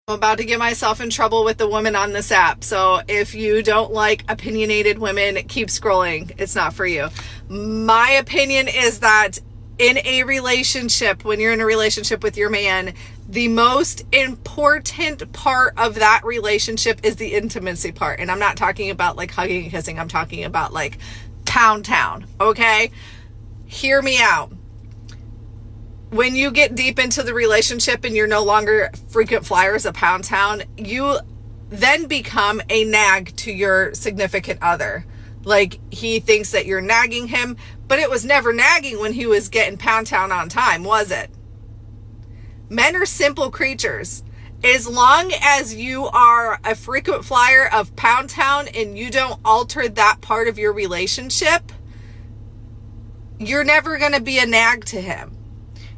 I'm about to get myself in trouble with the woman on this app. So if you don't like opinionated women, keep scrolling. It's not for you. My opinion is that in a relationship, when you're in a relationship with your man, the most important part of that relationship is the intimacy part. And I'm not talking about like hugging and kissing. I'm talking about like pound town. Okay? Hear me out. When you get deep into the relationship and you're no longer frequent flyers of Pound Town, you then become a nag to your significant other. Like, he thinks that you're nagging him, but it was never nagging when he was getting Pound Town on time, was it? Men are simple creatures. As long as you are a frequent flyer of Pound Town and you don't alter that part of your relationship, you're never going to be a nag to him.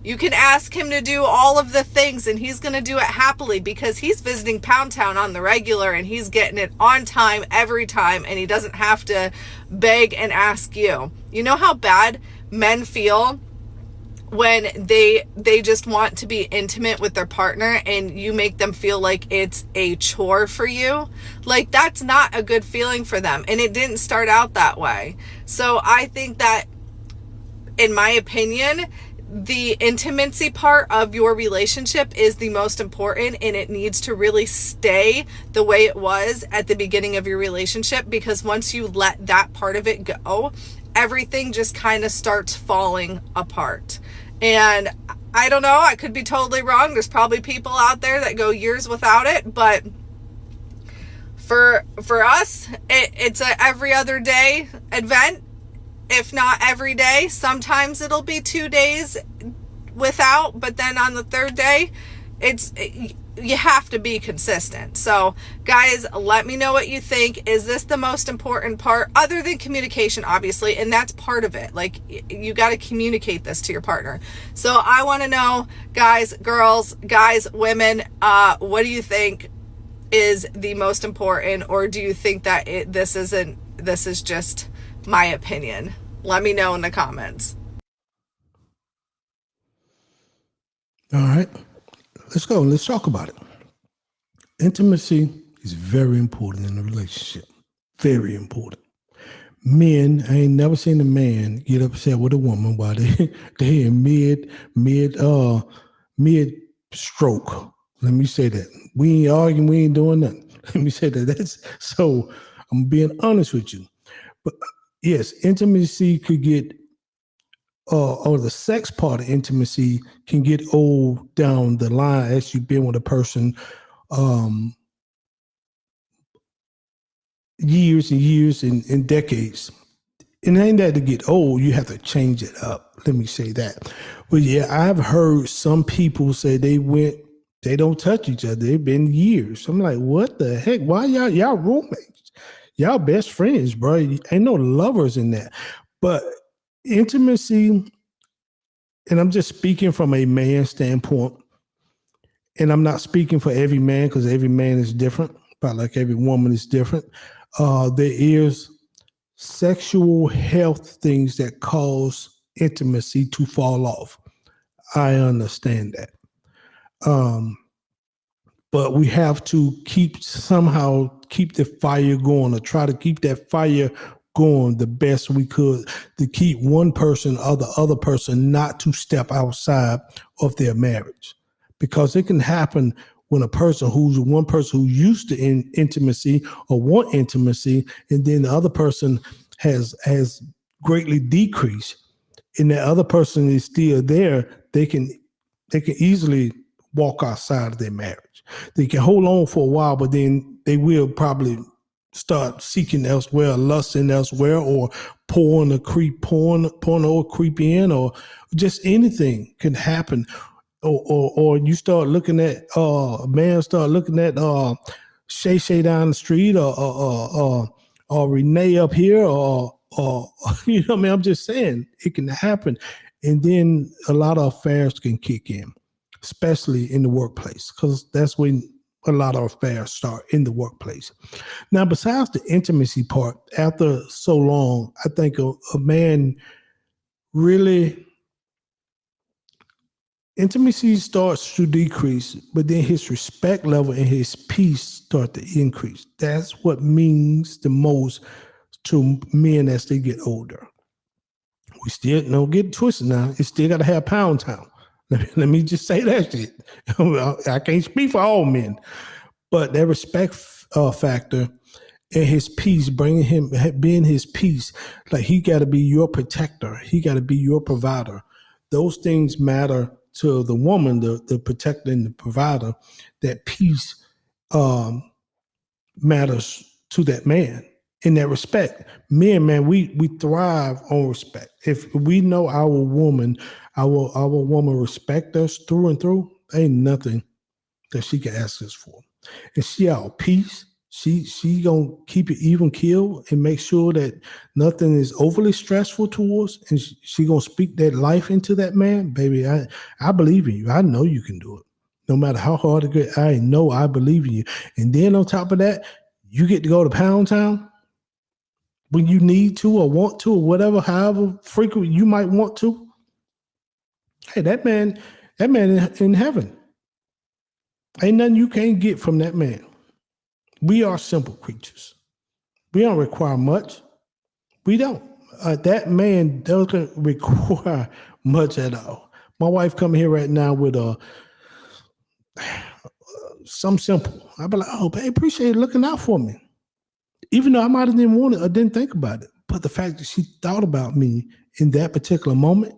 You can ask him to do all of the things and he's going to do it happily because he's visiting Pound Town on the regular and he's getting it on time every time and he doesn't have to beg and ask you. You know how bad men feel when they just want to be intimate with their partner and you make them feel like it's a chore for you? Like, that's not a good feeling for them, and it didn't start out that way. So I think that, in my opinion, the intimacy part of your relationship is the most important, and it needs to really stay the way it was at the beginning of your relationship, because once you let that part of it go, everything just kind of starts falling apart. And I don't know, I could be totally wrong. There's probably people out there that go years without it, but for us, it's a every other day event. If not every day, sometimes it'll be 2 days without, but then on the third day, you have to be consistent. So guys, let me know what you think. Is this the most important part, other than communication, obviously? And that's part of it. Like, you got to communicate this to your partner. So I want to know, guys, girls, guys, women, what do you think is the most important? Or do you think that this is just my opinion? Let me know in the comments. All right, let's go. Let's talk about it. Intimacy is very important in a relationship. Very important. Men, I ain't never seen a man get upset with a woman while they in mid stroke. Let me say that. We ain't arguing, we ain't doing nothing. Let me say that. That's so I'm being honest with you. But yes, intimacy could get or the sex part of intimacy can get old down the line as you've been with a person years and years and decades. And it ain't that to get old, you have to change it up. Let me say that. But yeah, I've heard some people say they don't touch each other. They've been years. I'm like, what the heck? Why y'all roommates? Y'all best friends, bro. Ain't no lovers in that. But intimacy, and I'm just speaking from a man standpoint, and I'm not speaking for every man because every man is different, but like every woman is different. There is sexual health things that cause intimacy to fall off. I understand that. But we have to somehow keep the fire going, or try to keep that fire going the best we could, to keep one person or the other person not to step outside of their marriage. Because it can happen when one person who used to intimacy or want intimacy, and then the other person has greatly decreased, and the other person is still there, they can easily walk outside of their marriage. They can hold on for a while, but then they will probably start seeking elsewhere, lusting elsewhere, or pouring or creep in, or just anything can happen. Or you start looking at a man start looking at Shay Shay down the street, or Renee up here, or you know what I mean? I'm just saying it can happen, and then a lot of affairs can kick in, especially in the workplace, because that's when a lot of affairs start, in the workplace. Now, besides the intimacy part, after so long, I think a man really Intimacy starts to decrease, but then his respect level and his peace start to increase. That's what means the most to men as they get older. We still don't get it twisted now. It still got to have pound town. Let me just say that shit. I can't speak for all men, but that respect factor and his peace, bringing him, being his peace, like he got to be your protector. He got to be your provider. Those things matter to the woman, the protector and the provider. That peace um, matters to that man in that respect. Men, man, we thrive on respect. If we know our woman respect us through and through, ain't nothing that she can ask us for. And she our peace. She gonna keep it even keel and make sure that nothing is overly stressful to us. And she gonna speak that life into that man, baby. I believe in you. I know you can do it. No matter how hard it gets, I know I believe in you. And then on top of that, you get to go to Pound Town when you need to or want to or whatever, however frequent you might want to. Hey, that man in heaven. Ain't nothing you can't get from that man. We are simple creatures. We don't require much. We don't. That man doesn't require much at all. My wife coming here right now with some simple. I'd be like, oh, babe, appreciate you looking out for me. Even though I might have didn't want it or didn't think about it. But the fact that she thought about me in that particular moment,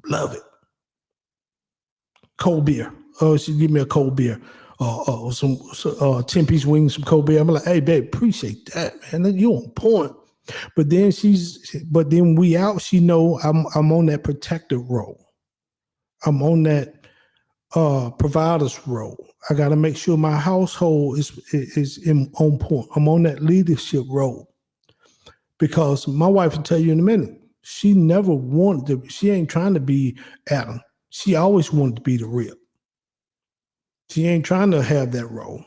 love it. Cold beer. Oh, she give me a cold beer. Some 10-piece wings, some cold beer. I'm like, hey, babe, appreciate that, man. You on point. But then we out. She know I'm on that protective role. I'm on that provider's role. I got to make sure my household is on point. I'm on that leadership role because my wife will tell you in a minute. She never wanted to. She ain't trying to be Adam. She always wanted to be the rib. She ain't trying to have that role.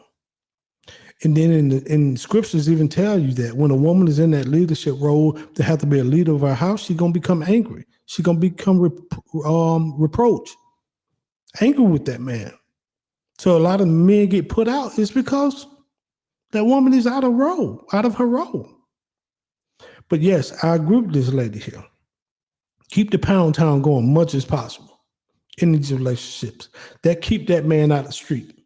And then in scriptures even tell you that when a woman is in that leadership role, to have to be a leader of her house, she's gonna become angry. She's gonna become reproach, angry with that man. So a lot of men get put out is because that woman is out of her role. But yes, I agree with this lady here. Keep the pound town going much as possible in these relationships. That keep that man out of the street.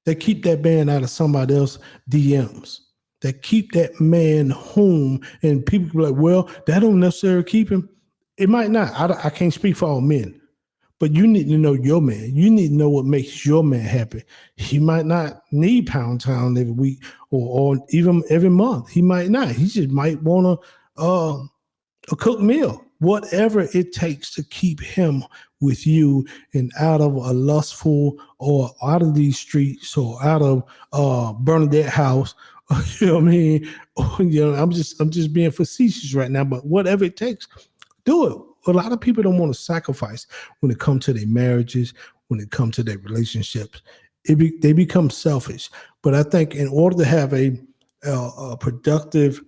That keep that man out of somebody else's DMs. That keep that man home. And people be like, well, that don't necessarily keep him. It might not. I can't speak for all men. But you need to know your man. You need to know what makes your man happy. He might not need Pound Town every week or even every month. He might not. He just might want a cooked meal. Whatever it takes to keep him with you and out of a lustful or out of these streets or out of Bernadette house. You know what I mean? I'm just being facetious right now, but whatever it takes, do it. A lot of people don't want to sacrifice when it comes to their marriages, when it comes to their relationships. They become selfish. But I think in order to have a productive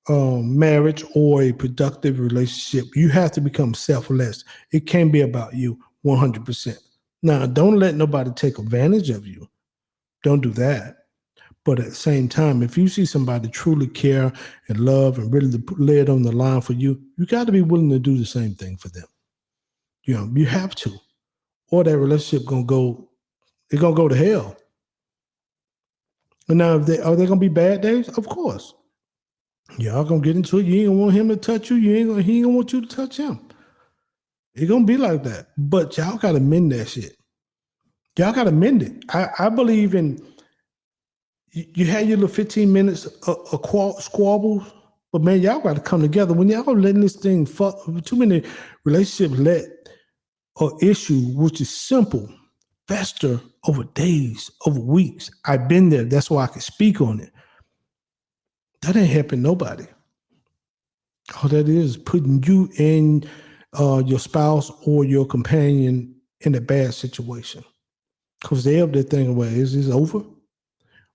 marriage or a productive relationship, you have to become selfless. It can't be about you 100%. Now, don't let nobody take advantage of you. Don't do that. But at the same time, if you see somebody truly care and love and really lay it on the line for you, you got to be willing to do the same thing for them. You know, you have to, or that relationship gonna go to hell. And now, are they gonna be bad days? Of course. Y'all gonna get into it. You ain't gonna want him to touch you. He ain't gonna want you to touch him. It's gonna be like that. But y'all gotta mend that shit. Y'all gotta mend it. I believe in. You had your little 15 minutes of squabbles, but man, y'all got to come together. When y'all letting this thing fuck, too many relationships let an issue, which is simple, fester over days, over weeks. I've been there. That's why I can speak on it. That ain't helping nobody. All that is putting you and your spouse or your companion in a bad situation. Because they up there thinking, well, is this over?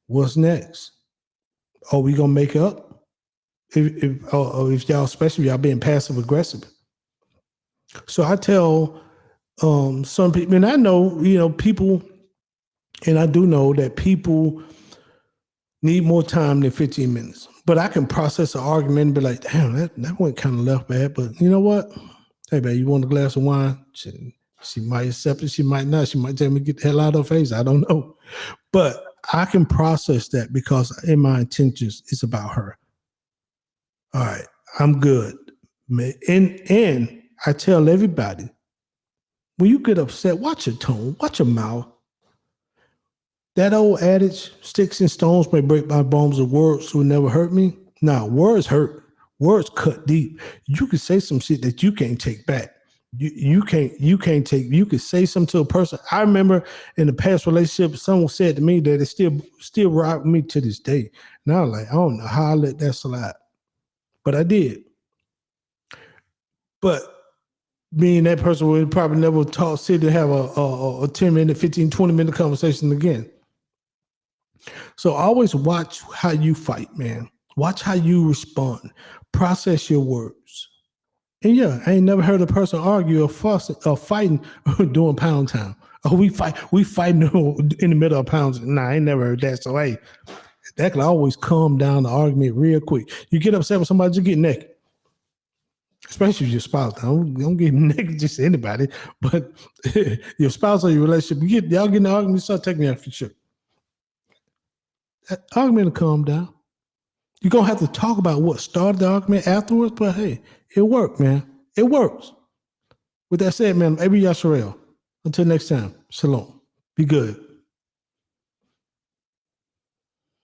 What's next? Are we gonna make up? If y'all, especially y'all being passive aggressive. So I tell Some people, and I know, people, and I do know that people need more time than 15 minutes. But I can process an argument and be like, damn, that went kind of left bad. But you know what? Hey, man, you want a glass of wine? She might accept it. She might not. She might tell me to get the hell out of her face. I don't know. But I can process that because in my intentions, it's about her. All right, I'm good. And I tell everybody, when you get upset, watch your tone, watch your mouth. That old adage, sticks and stones may break my bones, and words will never hurt me. Now, words hurt. Words cut deep. You can say some shit that you can't take back. You can say something to a person. I remember in a past relationship, someone said to me that it still rock me to this day. Now, like, I don't know how I let that slide, but I did. But me and that person would probably never sit and have a 10-minute, 15, 20-minute conversation again. So always watch how you fight, man. Watch how you respond. Process your words. And yeah, I ain't never heard a person argue or fussing or fighting during pound time. Oh, we fighting in the middle of pounds. Nah, I ain't never heard that. So hey, that can always calm down the argument real quick. You get upset with somebody, just get naked. Especially your spouse. Don't get naked just to anybody, but your spouse or your relationship, y'all get in the argument, start taking off your shirt. That argument will calm down. You're going to have to talk about what started the argument afterwards, but hey, it worked, man. It works. With that said, man, Abi Yasharel. Until next time, shalom. Be good.